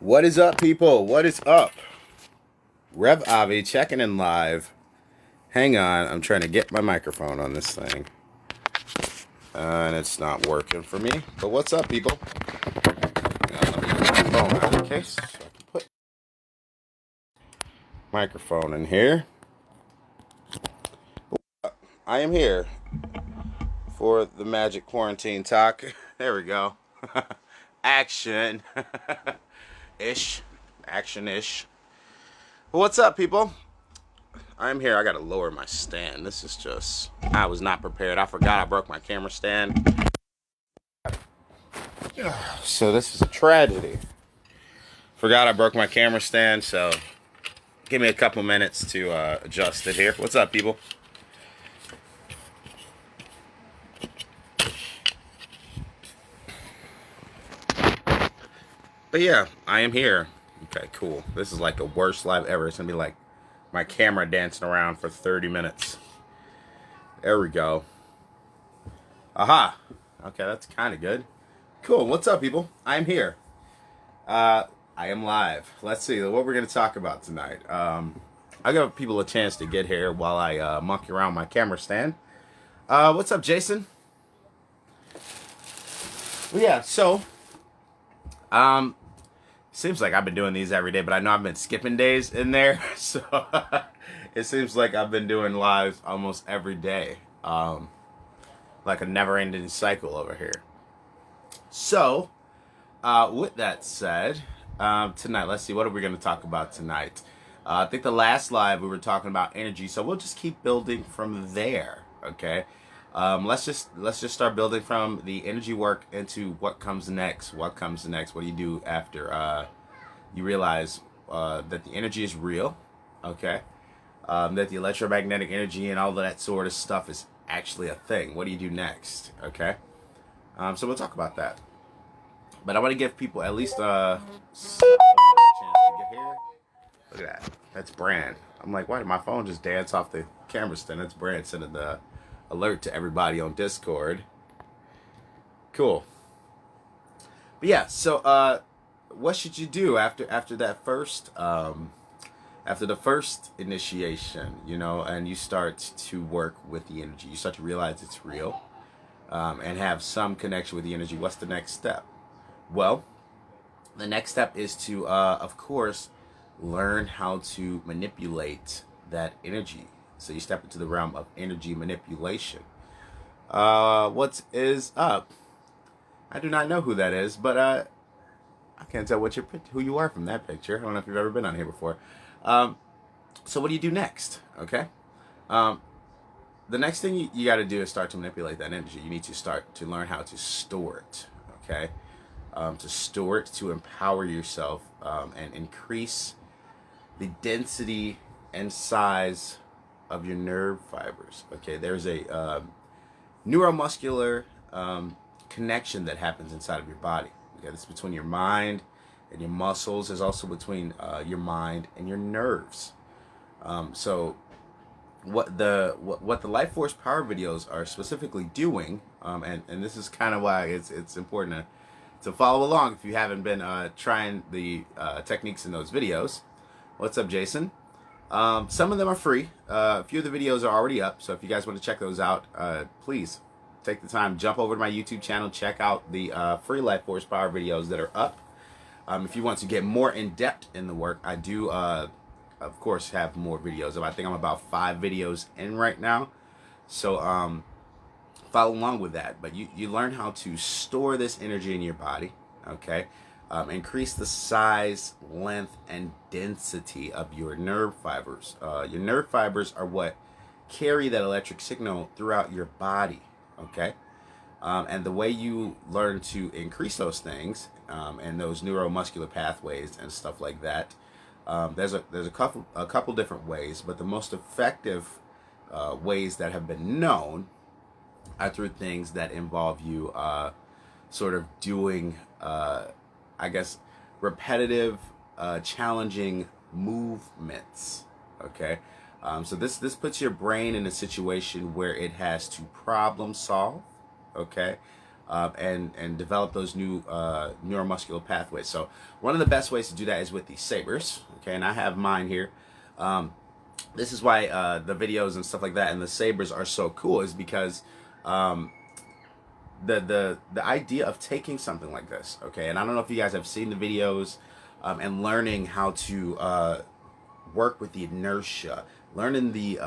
What is up, people? What is up? Rev Avi checking in live. Hang on, I'm trying to get my microphone on this thing. And it's not working for me. But what's up, people? Let me get my phone out of the case so I can put microphone in here. I am here for the Magic Quarantine Talk. There we go. Action. Ish. Action ish. But what's up, people? I'm here. I gotta lower my stand. This is just. I was not prepared. I forgot I broke my camera stand. So this is a tragedy. Forgot I broke my camera stand, so give me a couple minutes to adjust it here. What's up, people? But yeah, I am here. Okay, cool. This is like the worst live ever. It's gonna be like my camera dancing around for 30 minutes. There we go. Aha. Okay, that's kind of good. Cool. What's up, people? I'm here. I am live. Let's see what we're going to talk about tonight. I'll give people a chance to get here while I monkey around my camera stand. What's up, Jason? Well, yeah, so seems like I've been doing these every day, but I know I've been skipping days in there, so it seems like I've been doing lives almost every day, like a never-ending cycle over here. So, with that said, tonight, let's see, what are we going to talk about tonight? I think the last live we were talking about energy, so we'll just keep building from there. Okay, let's just start building from the energy work into what comes next. What comes next? What do you do after you realize that the energy is real? Okay, that the electromagnetic energy and all of that sort of stuff is actually a thing. What do you do next? Okay, so we'll talk about that. But I want to give people at least a chance to get here. Look at that. That's Brand. I'm like, why did my phone just dance off the camera stand? That's Brand sending the alert to everybody on Discord. Cool. But yeah, so what should you do after that first after the first initiation, and you start to work with the energy, you start to realize it's real, and have some connection with the energy. What's the next step? Well, the next step is to, of course, learn how to manipulate that energy. So you step into the realm of energy manipulation. What is up? I do not know who that is, but I can't tell who you are from that picture. I don't know if you've ever been on here before. So what do you do next? Okay. The next thing you got to do is start to manipulate that energy. You need to start to learn how to store it. Okay. To store it, to empower yourself, and increase the density and size of your nerve fibers. Okay, there's a neuromuscular connection that happens inside of your body. Okay, this is between your mind and your muscles. There's also between your mind and your nerves. So what the Life Force Power videos are specifically doing, and this is kind of why it's important to follow along if you haven't been trying the techniques in those videos. What's up, Jason? Some of them are free. A few of the videos are already up, so if you guys want to check those out, please take the time, jump over to my YouTube channel, check out the free Life Force Power videos that are up. If you want to get more in depth in the work, I do, of course, have more videos. I think I'm about 5 videos in right now, so follow along with that. But you learn how to store this energy in your body. Okay. Increase the size, length, and density of your nerve fibers. Your nerve fibers are what carry that electric signal throughout your body. Okay. And the way you learn to increase those things, and those neuromuscular pathways and stuff like that, there's a couple different ways, but the most effective ways that have been known are through things that involve you sort of doing, I guess, repetitive, challenging movements. Okay, so this puts your brain in a situation where it has to problem solve. Okay, and develop those new neuromuscular pathways. So one of the best ways to do that is with these sabers. Okay, and I have mine here. This is why the videos and stuff like that and the sabers are so cool, is because the idea of taking something like this, okay, and I don't know if you guys have seen the videos and learning how to work with the inertia, learning the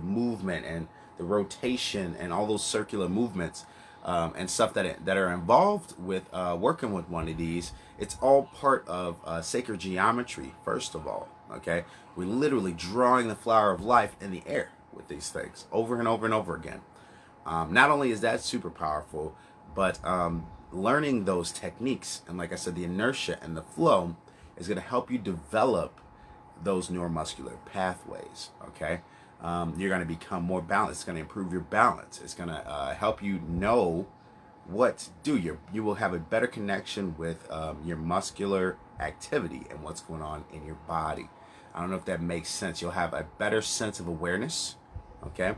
movement and the rotation and all those circular movements and stuff that are involved with working with one of these. It's all part of sacred geometry. First of all, okay, we're literally drawing the flower of life in the air with these things over and over and over again. Not only is that super powerful, but learning those techniques and, like I said, the inertia and the flow is going to help you develop those neuromuscular pathways. Okay, you're going to become more balanced. It's going to improve your balance. It's going to help you know what to do. You will have a better connection with your muscular activity and what's going on in your body. I don't know if that makes sense. You'll have a better sense of awareness. Okay,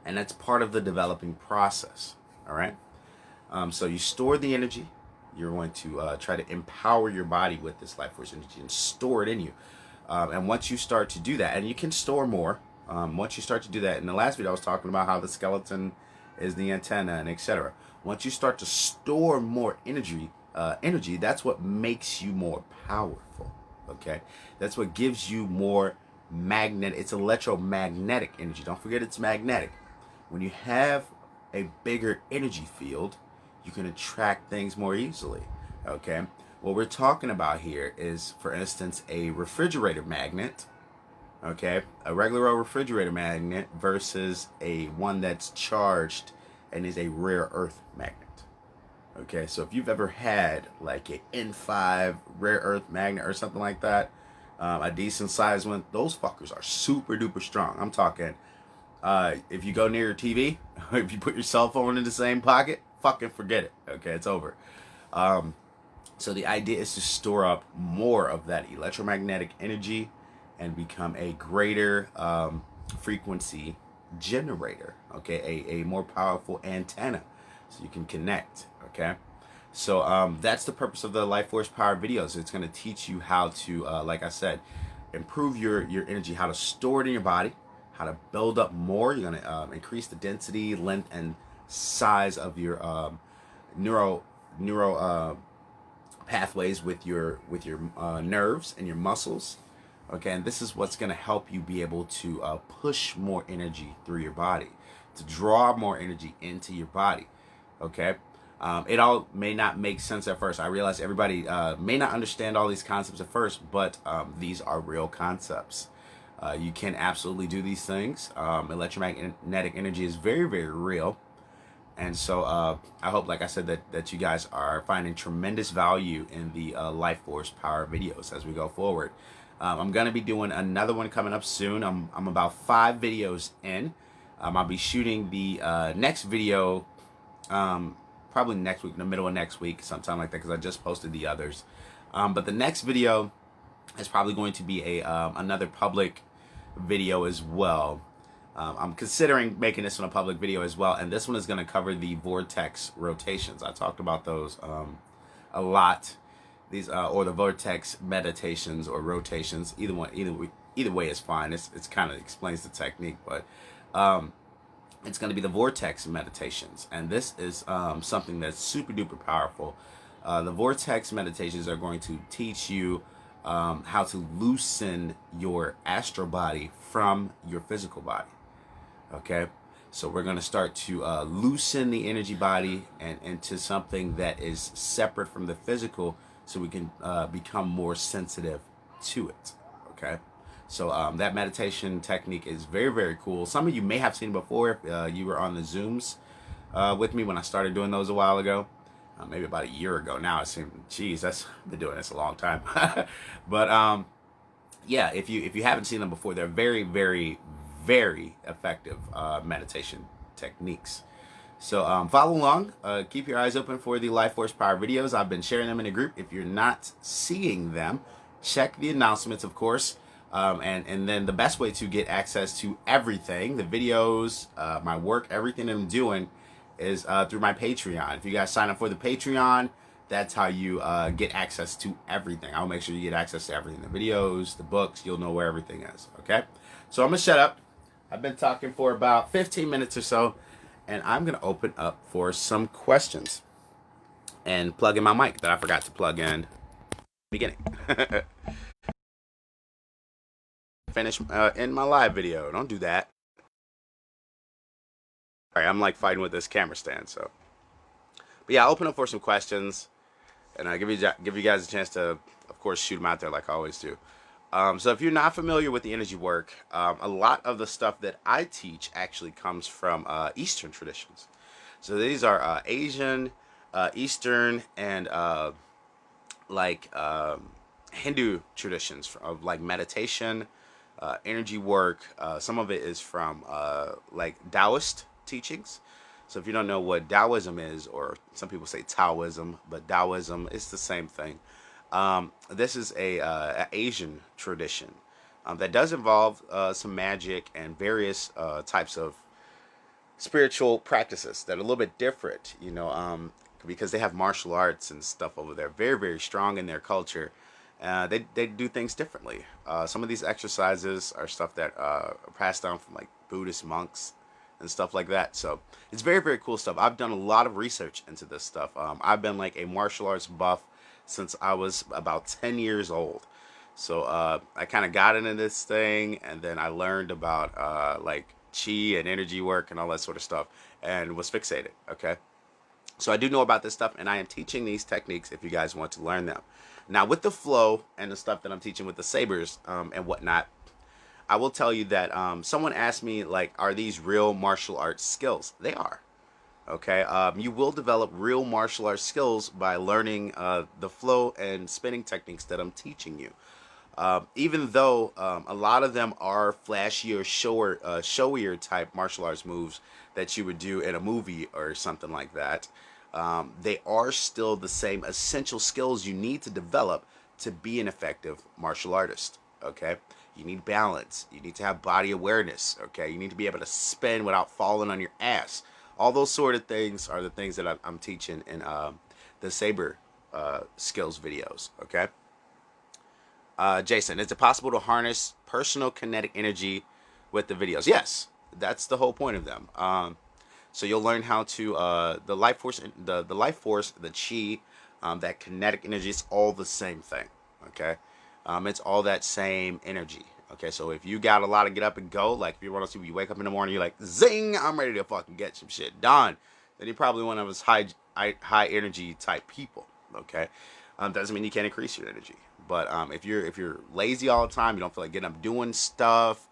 and that's part of the developing process. All right. So you store the energy. You're going to try to empower your body with this life force energy and store it in you. And once you start to do that, and you can store more, once you start to do that, in the last video I was talking about how the skeleton is the antenna and etc. Once you start to store more energy, that's what makes you more powerful. Okay, that's what gives you more magnet. It's electromagnetic energy. Don't forget it's magnetic. When you have a bigger energy field, you can attract things more easily. Okay, what we're talking about here is, for instance, a refrigerator magnet. Okay, a regular old refrigerator magnet versus a one that's charged and is a rare earth magnet. Okay, so if you've ever had like a N5 rare earth magnet or something like that, a decent sized one, those fuckers are super duper strong. I'm talking, if you go near your TV, if you put your cell phone in the same pocket, fucking forget it. Okay, it's over. So the idea is to store up more of that electromagnetic energy and become a greater frequency generator. Okay, a more powerful antenna, so you can connect. Okay, so that's the purpose of the Life Force Power videos. It's going to teach you how to, like I said, improve your energy, how to store it in your body, how to build up more. You're going to increase the density, length, and size of your neuro pathways with your nerves and your muscles. Okay, and this is what's going to help you be able to push more energy through your body, to draw more energy into your body. Okay, it all may not make sense at first. I realize everybody may not understand all these concepts at first, but these are real concepts. You can absolutely do these things. Electromagnetic energy is very, very real. And so I hope, like I said, that you guys are finding tremendous value in the Life Force Power videos as we go forward. I'm going to be doing another one coming up soon. I'm about 5 videos in. I'll be shooting the next video probably next week, in the middle of next week, sometime like that, because I just posted the others. But the next video is probably going to be another public video as well. I'm considering making this one a public video as well, and this one is going to cover the vortex rotations. I talked about those a lot. These or the vortex meditations or rotations. Either way is fine. It's kind of explains the technique, but it's going to be the vortex meditations, and this is something that's super duper powerful. The vortex meditations are going to teach you how to loosen your astral body from your physical body. Okay, so we're going to start to loosen the energy body and into something that is separate from the physical, so we can become more sensitive to it. Okay, so that meditation technique is very, very cool. Some of you may have seen it before if you were on the Zooms with me when I started doing those a while ago. Maybe about a year ago now. It seemed, geez, I've been doing this a long time. But yeah, if you haven't seen them before, they're very, very, very effective meditation techniques. So follow along. Keep your eyes open for the Life Force Power videos. I've been sharing them in a group. If you're not seeing them, check the announcements, of course. And then the best way to get access to everything, the videos, my work, everything I'm doing, is through my Patreon. If you guys sign up for the Patreon, that's how you get access to everything. I'll make sure you get access to everything. The videos, the books, you'll know where everything is, okay? So I'm going to shut up. I've been talking for about 15 minutes or so, and I'm going to open up for some questions and plug in my mic that I forgot to plug in beginning. Finish in my live video. Don't do that. All right, I'm like fighting with this camera stand, so. But yeah, I'll open up for some questions, and I'll give you guys a chance to, of course, shoot them out there like I always do. So if you're not familiar with the energy work, a lot of the stuff that I teach actually comes from Eastern traditions. So these are Asian, Eastern, and Hindu traditions of like meditation, energy work. Some of it is from like Taoist teachings. So if you don't know what Taoism is, or some people say Taoism, but Taoism is the same thing. This is a Asian tradition that does involve some magic and various types of spiritual practices that are a little bit different, because they have martial arts and stuff over there, very, very strong in their culture. They do things differently. Some of these exercises are stuff that are passed down from like Buddhist monks and stuff like that. So it's very, very cool stuff. I've done a lot of research into this stuff. I've been like a martial arts buff since I was about 10 years old. So I kind of got into this thing, and then I learned about like chi and energy work and all that sort of stuff, and was fixated. Okay. So I do know about this stuff, and I am teaching these techniques if you guys want to learn them. Now, with the flow and the stuff that I'm teaching with the sabers and whatnot, I will tell you that someone asked me, like, are these real martial arts skills? They are. Okay. You will develop real martial arts skills by learning the flow and spinning techniques that I'm teaching you. Even though a lot of them are flashier, showier type martial arts moves that you would do in a movie or something like that, they are still the same essential skills you need to develop to be an effective martial artist. Okay, you need balance. You need to have body awareness. Okay, you need to be able to spin without falling on your ass. All those sort of things are the things that I'm teaching in the saber skills videos. Okay. Jason, is it possible to harness personal kinetic energy with the videos? Yes, that's the whole point of them. So you'll learn how to the life force, the life force, the chi, that kinetic energy. It's all the same thing. Okay, it's all that same energy. Okay, so if you got a lot of get up and go, like if you're one of those people, you wake up in the morning, you're like, zing, I'm ready to fucking get some shit done. Then you're probably one of those high energy type people. Okay, doesn't mean you can't increase your energy. But if you're lazy all the time, you don't feel like getting up doing stuff,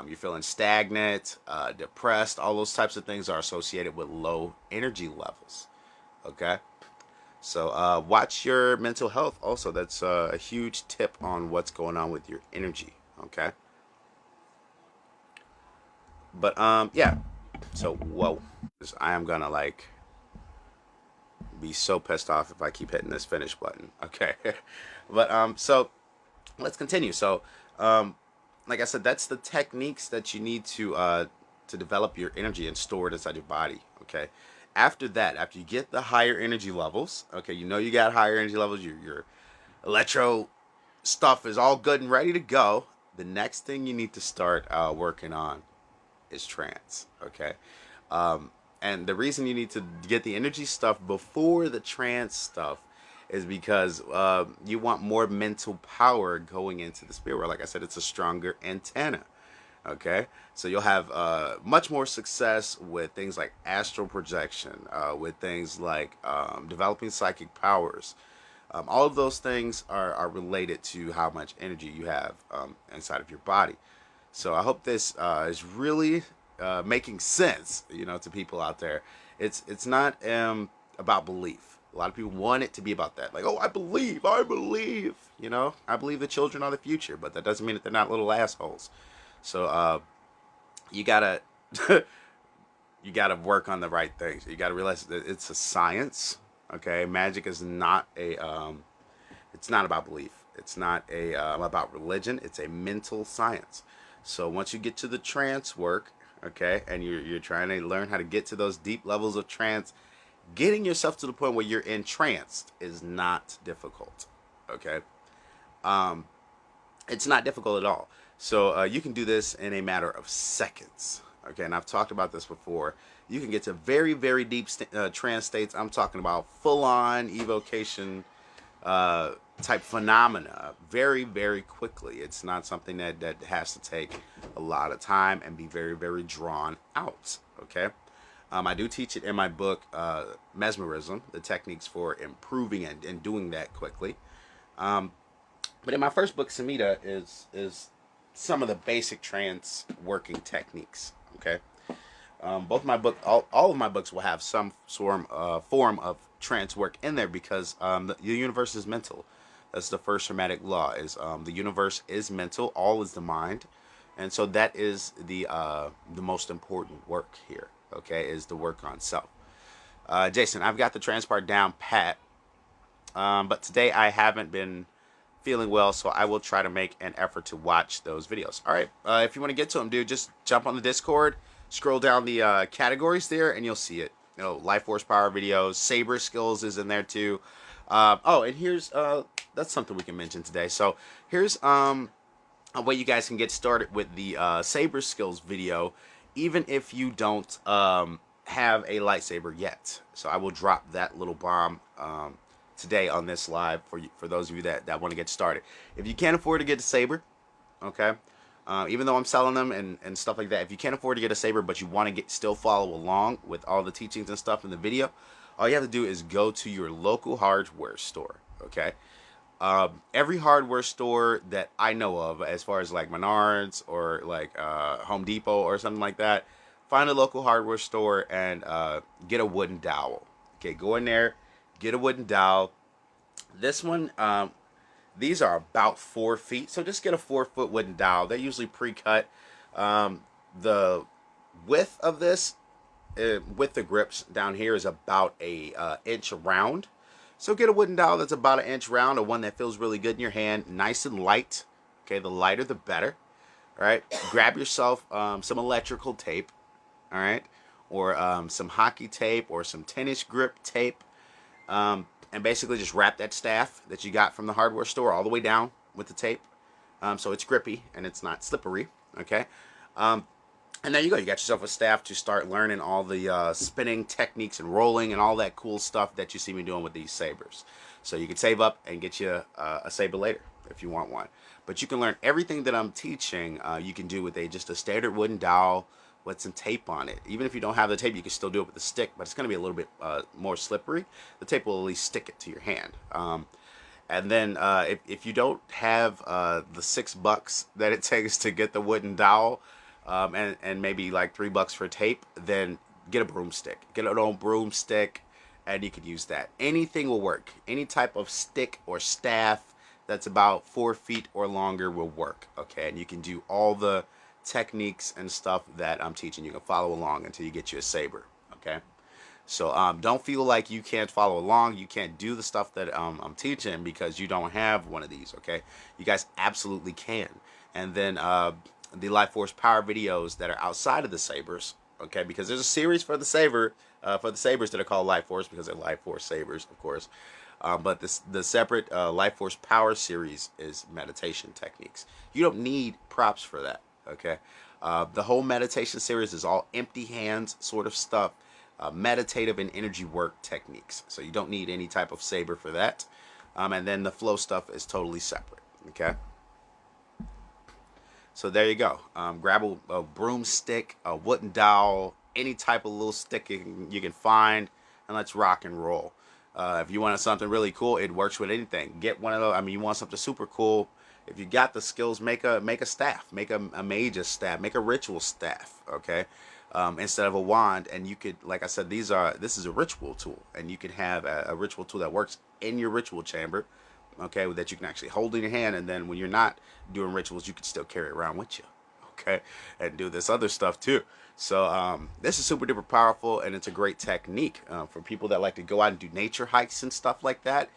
you're feeling stagnant, depressed, all those types of things are associated with low energy levels. Okay, so watch your mental health. Also, that's a huge tip on what's going on with your energy. Okay, but yeah. So whoa, I am gonna like be so pissed off if I keep hitting this finish button. Okay, but so let's continue. So like I said, that's the techniques that you need to develop your energy and store it inside your body. Okay. After that, after you get the higher energy levels, okay, you got higher energy levels. Your electro stuff is all good and ready to go. The next thing you need to start working on is trance. Okay. And the reason you need to get the energy stuff before the trance stuff is because you want more mental power going into the spirit world. Like I said, it's a stronger antenna. Okay, so you'll have much more success with things like astral projection, with things like developing psychic powers. All of those things are related to how much energy you have inside of your body. So I hope this is really making sense, to people out there. It's not about belief. A lot of people want it to be about that. Like, oh, I believe. I believe the children are the future, but that doesn't mean that they're not little assholes. So you gotta you gotta work on the right things. You gotta realize that it's a science. Okay, magic is not it's not about belief. It's not about religion. It's a mental science. So once you get to the trance work, okay, and you're trying to learn how to get to those deep levels of trance, getting yourself to the point where you're entranced is not difficult. Okay, um, it's not difficult at all. So you can do this in a matter of seconds. Okay, and I've talked about this before. You can get to very, very deep trance states. I'm talking about full-on evocation uh, type phenomena very, very quickly. It's not something that has to take a lot of time and be very, very drawn out. Okay. I do teach it in my book, Mesmerism, the techniques for improving and doing that quickly. Um, but in my first book, Samhita is some of the basic trance working techniques. Okay. Both my book, all of my books will have some form of trance work in there because the universe is mental. That's the first Hermetic law. Is the universe is mental. All is the mind, and so that is the most important work here. Okay, is the work on self. Jason, I've got the trance part down pat, but today I haven't been feeling well, so I will try to make an effort to watch those videos. All right, if you want to get to them, dude, just jump on the Discord, scroll down the categories there, and you'll see it. You know, Life Force Power videos, Saber Skills is in there too. Oh, and here's that's something we can mention today. So here's a way you guys can get started with the Saber Skills video, even if you don't have a lightsaber yet. So I will drop that little bomb today on this live for you, for those of you that want to get started. If you can't afford to get a saber, okay, even though I'm selling them and stuff like that, if you can't afford to get a saber but you want to still follow along with all the teachings and stuff in the video, all you have to do is go to your local hardware store. Okay, every hardware store that I know of, as far as like Menards or like Home Depot or something like that, find a local hardware store and get a wooden dowel. Okay, go in there, get a wooden dowel. This one, these are about 4 feet, so just get a 4 foot wooden dowel. They're usually pre-cut. The width of this, with the grips down here, is about a inch round. So get a wooden dowel that's about an inch round, or one that feels really good in your hand, nice and light. Okay, the lighter the better. All right, grab yourself some electrical tape. All right, or some hockey tape or some tennis grip tape, and basically just wrap that staff that you got from the hardware store all the way down with the tape, so it's grippy and it's not slippery. Okay, and there you go. You got yourself a staff to start learning all the spinning techniques and rolling and all that cool stuff that you see me doing with these sabers. So you can save up and get you a saber later if you want one. But you can learn everything that I'm teaching. You can do with just a standard wooden dowel with some tape on it. Even if you don't have the tape, you can still do it with the stick, but it's going to be a little bit more slippery. The tape will at least stick it to your hand. And then if you don't have the $6 that it takes to get the wooden dowel, and maybe like $3 for tape, then get a broomstick. Get an old broomstick, and you can use that. Anything will work. Any type of stick or staff that's about 4 feet or longer will work. Okay, and you can do all the techniques and stuff that I'm teaching. You can follow along until you get you a saber. Okay, so don't feel like you can't follow along. You can't do the stuff that I'm teaching because you don't have one of these. Okay, you guys absolutely can. And then the Life Force Power videos that are outside of the sabers. Okay, because there's a series for the saber, for the sabers that are called Life Force because they're Life Force sabers, of course. But the separate Life Force Power series is meditation techniques. You don't need props for that. Okay, the whole meditation series is all empty hands sort of stuff, meditative and energy work techniques. So you don't need any type of saber for that. And then the flow stuff is totally separate. Okay. So there you go. Grab a broomstick, a wooden dowel, any type of little stick you can find, and let's rock and roll. If you want something really cool, it works with anything. Get one of those. I mean, you want something super cool. If you got the skills, make a staff, make a mage's staff, make a ritual staff. Okay, instead of a wand, and you could, like I said, this is a ritual tool, and you can have a ritual tool that works in your ritual chamber. Okay, that you can actually hold in your hand, and then when you're not doing rituals, you can still carry it around with you. Okay, and do this other stuff too. So this is super duper powerful, and it's a great technique for people that like to go out and do nature hikes and stuff like that.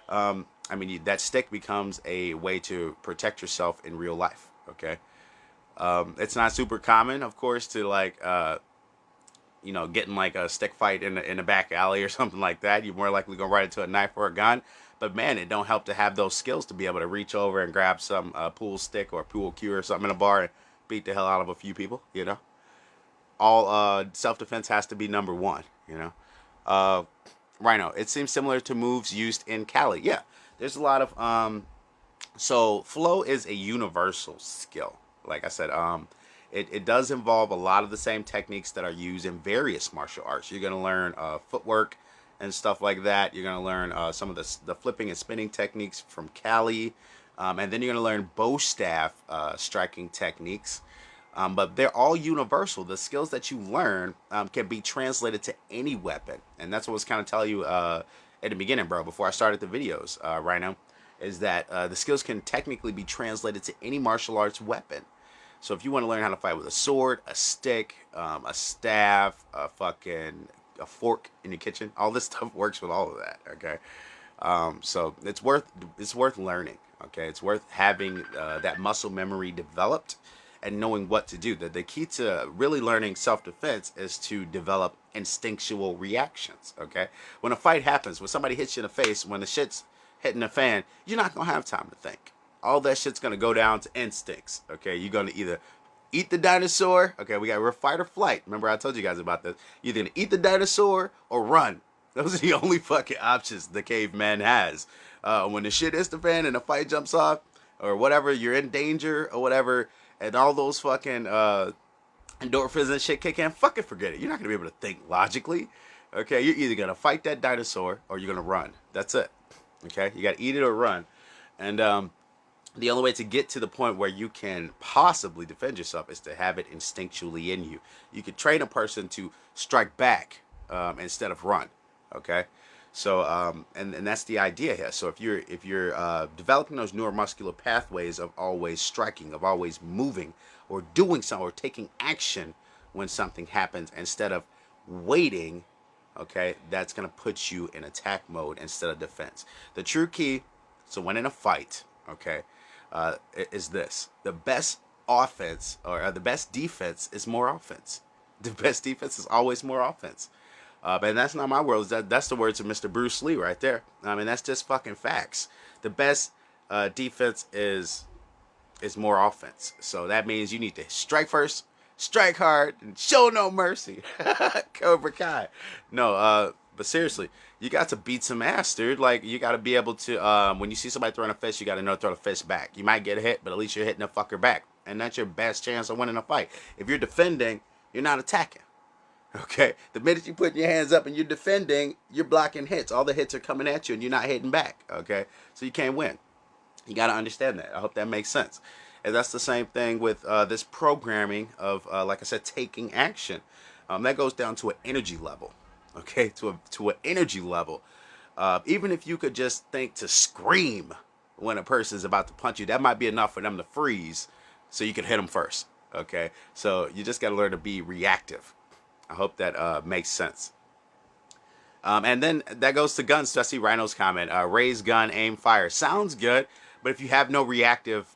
I mean, that stick becomes a way to protect yourself in real life. Okay, It's not super common, of course, to like getting like a stick fight in a back alley or something like that. You're more likely gonna run into a knife or a gun. But man, it don't help to have those skills to be able to reach over and grab some pool stick or pool cue or something in a bar and beat the hell out of a few people. All self defense has to be number one. Uh, Rhino. It seems similar to moves used in Cali. Yeah, there's a lot of so flow is a universal skill. Like I said, it does involve a lot of the same techniques that are used in various martial arts. You're gonna learn footwork and stuff like that. You're gonna learn some of the flipping and spinning techniques from Cali, and then you're gonna learn bow staff striking techniques. But they're all universal. The skills that you learn can be translated to any weapon, and that's what I was kind of telling you at the beginning, bro. Before I started the videos, right now, is that the skills can technically be translated to any martial arts weapon. So if you want to learn how to fight with a sword, a stick, a staff, a fork in your kitchen, all this stuff works with all of that. Okay, so it's worth learning. Okay, it's worth having that muscle memory developed and knowing what to do. The key to really learning self-defense is to develop instinctual reactions. Okay, when a fight happens, when somebody hits you in the face, when the shit's hitting the fan, you're not gonna have time to think. All that shit's gonna go down to instincts. Okay, you're gonna either eat the dinosaur. Okay, we're fight or flight. Remember I told you guys about this. You're gonna eat the dinosaur or run. Those are the only fucking options the caveman has. When the shit hits the fan and the fight jumps off, or whatever, you're in danger or whatever, and all those fucking endorphins and shit kick in, fucking forget it. You're not gonna be able to think logically. Okay, you're either gonna fight that dinosaur or you're gonna run. That's it. Okay, you gotta eat it or run. And the only way to get to the point where you can possibly defend yourself is to have it instinctually in you. You could train a person to strike back instead of run. Okay, so and that's the idea here. So if you're developing those neuromuscular pathways of always striking, of always moving or doing something or taking action when something happens instead of waiting, okay, that's gonna put you in attack mode instead of defense. The true key, so when in a fight, okay, is this: the best offense or the best defense is more offense. The best defense is always more offense. And that's not my words. That's the words of Mr. Bruce Lee right there. I mean, that's just fucking facts. The best defense is more offense. So that means you need to strike first, strike hard, and show no mercy. Cobra Kai. No, but seriously, you got to beat some ass, dude. Like, you got to be able to, when you see somebody throwing a fist, you got to know to throw the fist back. You might get hit, but at least you're hitting the fucker back. And that's your best chance of winning a fight. If you're defending, you're not attacking. Okay? The minute you put your hands up and you're defending, you're blocking hits. All the hits are coming at you and you're not hitting back. Okay? So you can't win. You got to understand that. I hope that makes sense. And that's the same thing with this programming of, like I said, taking action. That goes down to an energy level. Okay? To an energy level. Even if you could just think to scream when a person is about to punch you, that might be enough for them to freeze so you can hit them first. Okay? So you just got to learn to be reactive. I hope that makes sense. And then that goes to guns. So I see Rhino's comment. Raise gun, aim, fire. Sounds good. But if you have no reactive,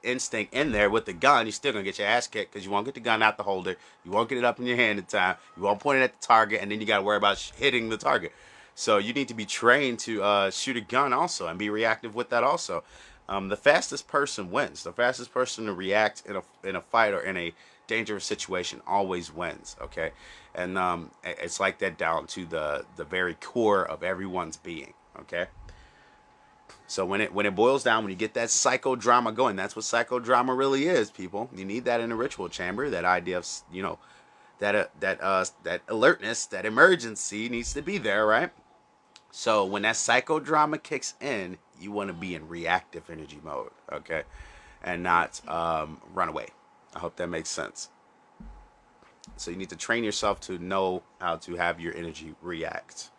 instinct in there with the gun, you're still going to get your ass kicked because you won't get the gun out the holder. You won't get it up in your hand in time. You won't point it at the target. And then you got to worry about hitting the target. So you need to be trained to shoot a gun also and be reactive with that also. The fastest person wins. The fastest person to react in a fight or in a dangerous situation always wins. Okay, and it's like that down to the very core of everyone's being. Okay, so when it boils down, when you get that psychodrama going, that's what psychodrama really is, people. You need that in a ritual chamber. That idea of that alertness, that emergency needs to be there, right? So when that psychodrama kicks in, you want to be in reactive energy mode, okay, and not run away. I hope that makes sense. So you need to train yourself to know how to have your energy react.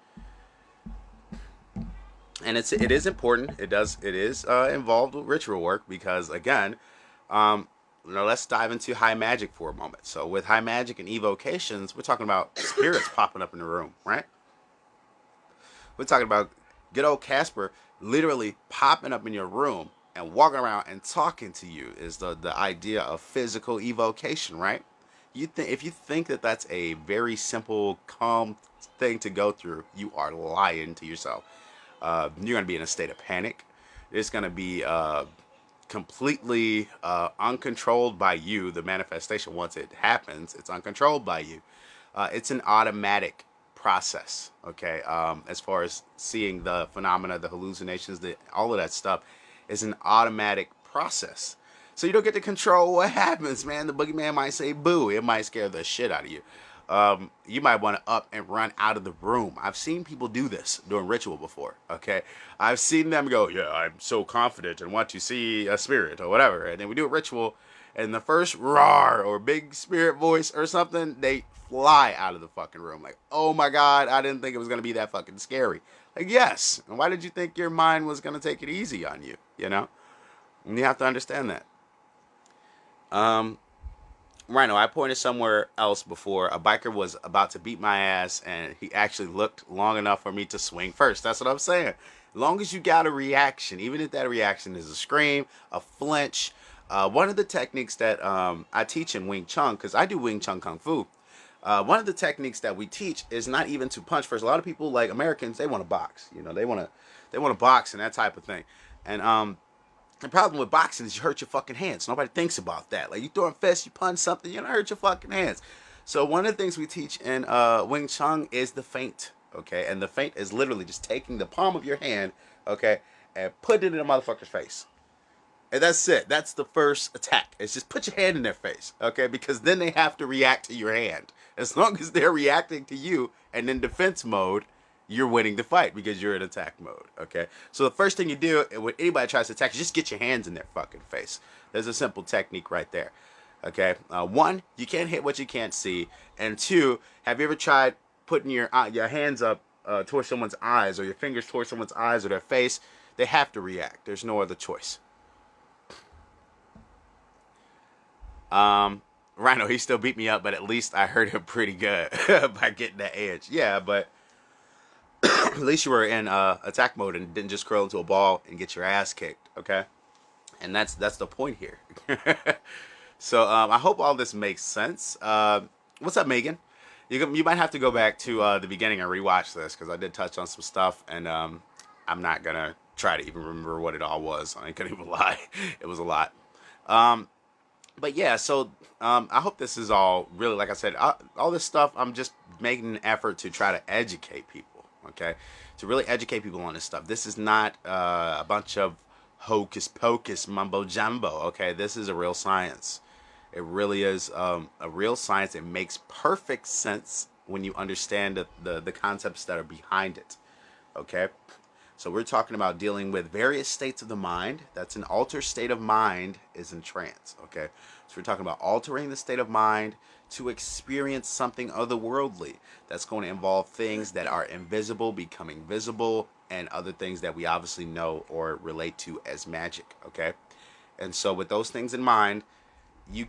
And it is important. It is involved with ritual work because, again, let's dive into high magic for a moment. So with high magic and evocations, we're talking about spirits popping up in the room, right? We're talking about good old Casper literally popping up in your room and walking around and talking to you is the idea of physical evocation, right? If you think that that's a very simple, calm thing to go through, you are lying to yourself. You're going to be in a state of panic. It's going to be completely uncontrolled by you. The manifestation, once it happens, it's uncontrolled by you. It's an automatic process. Okay, as far as seeing the phenomena, the hallucinations, all of that stuff is an automatic process. So you don't get to control what happens, man. The boogeyman might say boo. It might scare the shit out of you. You might want to up and run out of the room. I've seen people do this during ritual before. Okay, I've seen them go, yeah, I'm so confident and want to see a spirit or whatever, and then we do a ritual, and the first roar or big spirit voice or something, they fly out of the fucking room. Like, oh my god, I didn't think it was gonna be that fucking scary. Like, yes, and why did you think your mind was gonna take it easy on you? You know, and you have to understand that. Um, Rhino, I pointed somewhere else before. A biker was about to beat my ass, and he actually looked long enough for me to swing first. That's what I'm saying. As long as you got a reaction, even if that reaction is a scream, a flinch. One of the techniques that I teach in Wing Chun, because I do Wing Chun Kung Fu, one of the techniques that we teach is not even to punch first. A lot of people, like Americans, they want to box. You know, they want to box and that type of thing. And the problem with boxing is you hurt your fucking hands. Nobody thinks about that. Like, you throw a fist, you punch something, you're gonna hurt your fucking hands. So one of the things we teach in Wing Chun is the feint. Okay, and the feint is literally just taking the palm of your hand, okay, and putting it in a motherfucker's face. And that's it. That's the first attack. It's just put your hand in their face, okay? Because then they have to react to your hand. As long as they're reacting to you and in defense mode, you're winning the fight because you're in attack mode, okay? So the first thing you do when anybody tries to attack, you just get your hands in their fucking face. There's a simple technique right there, okay? One, you can't hit what you can't see. And two, have you ever tried putting your hands up towards someone's eyes or your fingers towards someone's eyes or their face? They have to react. There's no other choice. Rhino, he still beat me up, but at least I hurt him pretty good by getting that edge. Yeah, but at least you were in attack mode and didn't just curl into a ball and get your ass kicked. Okay, and that's the point here. So I hope all this makes sense. What's up, Megan? You might have to go back to the beginning and rewatch this because I did touch on some stuff, and I'm not gonna try to even remember what it all was. I ain't gonna even lie. It was a lot. Um, but yeah, so I hope this is all really, like I said, all this stuff. I'm just making an effort to try to educate people. Okay, to really educate people on this stuff. This is not a bunch of hocus pocus mumbo jumbo. Okay, this is a real science. It really is a real science. It makes perfect sense when you understand the concepts that are behind it. Okay, so we're talking about dealing with various states of the mind. That's an altered state of mind is in trance. Okay, so we're talking about altering the state of mind to experience something otherworldly. That's going to involve things that are invisible becoming visible and other things that we obviously know or relate to as magic. Okay, and so with those things in mind,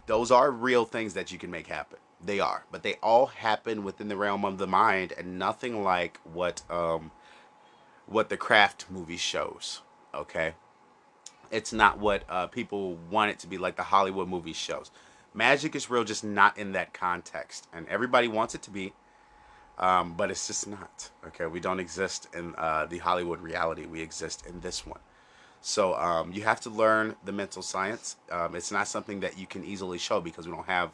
those are real things that you can make happen. They are, but they all happen within the realm of the mind, and nothing like what the Craft movie shows. Okay, it's not what people want it to be, like the Hollywood movie shows. Magic is real, just not in that context, and everybody wants it to be, but it's just not. Okay, we don't exist in the Hollywood reality. We exist in this one. So you have to learn the mental science. It's not something that you can easily show because we don't have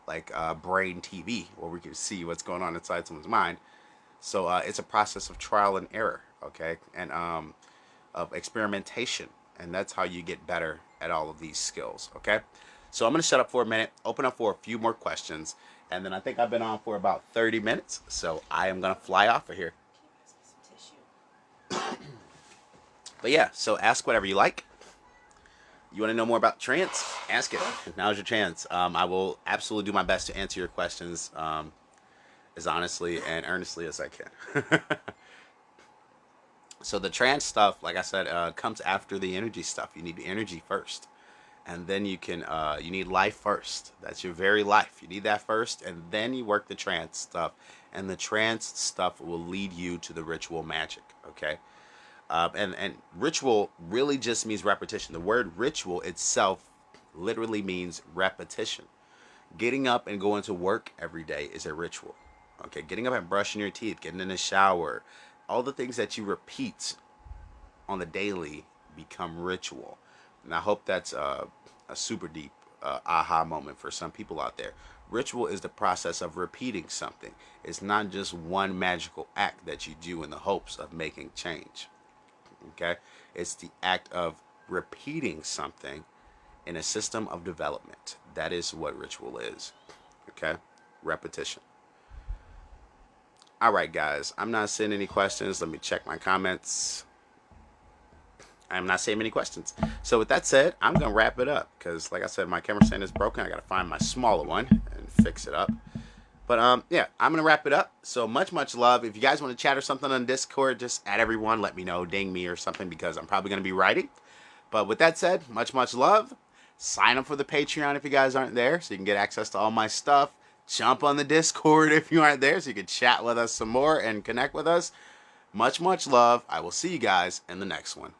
like brain TV where we can see what's going on inside someone's mind. So it's a process of trial and error, okay, and of experimentation, and that's how you get better at all of these skills, okay. So I'm gonna shut up for a minute, open up for a few more questions, and then I think I've been on for about 30 minutes, so I am gonna fly off of here. But yeah, so ask whatever you like. You want to know more about trance? Ask it. Now's your chance. I will absolutely do my best to answer your questions as honestly and earnestly as I can. So the trance stuff, like I said, comes after the energy stuff. You need the energy first, and then you need life first. That's your very life. You need that first, and then you work the trance stuff, and the trance stuff will lead you to the ritual magic. Okay. And ritual really just means repetition. The word ritual itself literally means repetition. Getting up and going to work every day is a ritual. Okay, getting up and brushing your teeth, getting in the shower, all the things that you repeat on the daily become ritual. And I hope that's a super deep aha moment for some people out there. Ritual is the process of repeating something. It's not just one magical act that you do in the hopes of making change. Okay? It's the act of repeating something in a system of development. That is what ritual is. Okay? Repetition. All right, guys. I'm not seeing any questions. Let me check my comments. I'm not seeing many questions. So with that said, I'm going to wrap it up because, like I said, my camera stand is broken. I got to find my smaller one and fix it up. But yeah, I'm going to wrap it up. So much love. If you guys want to chat or something on Discord, just add everyone. Let me know. Ding me or something because I'm probably going to be writing. But with that said, much love. Sign up for the Patreon if you guys aren't there so you can get access to all my stuff. Jump on the Discord if you aren't there so you can chat with us some more and connect with us. Much love. I will see you guys in the next one.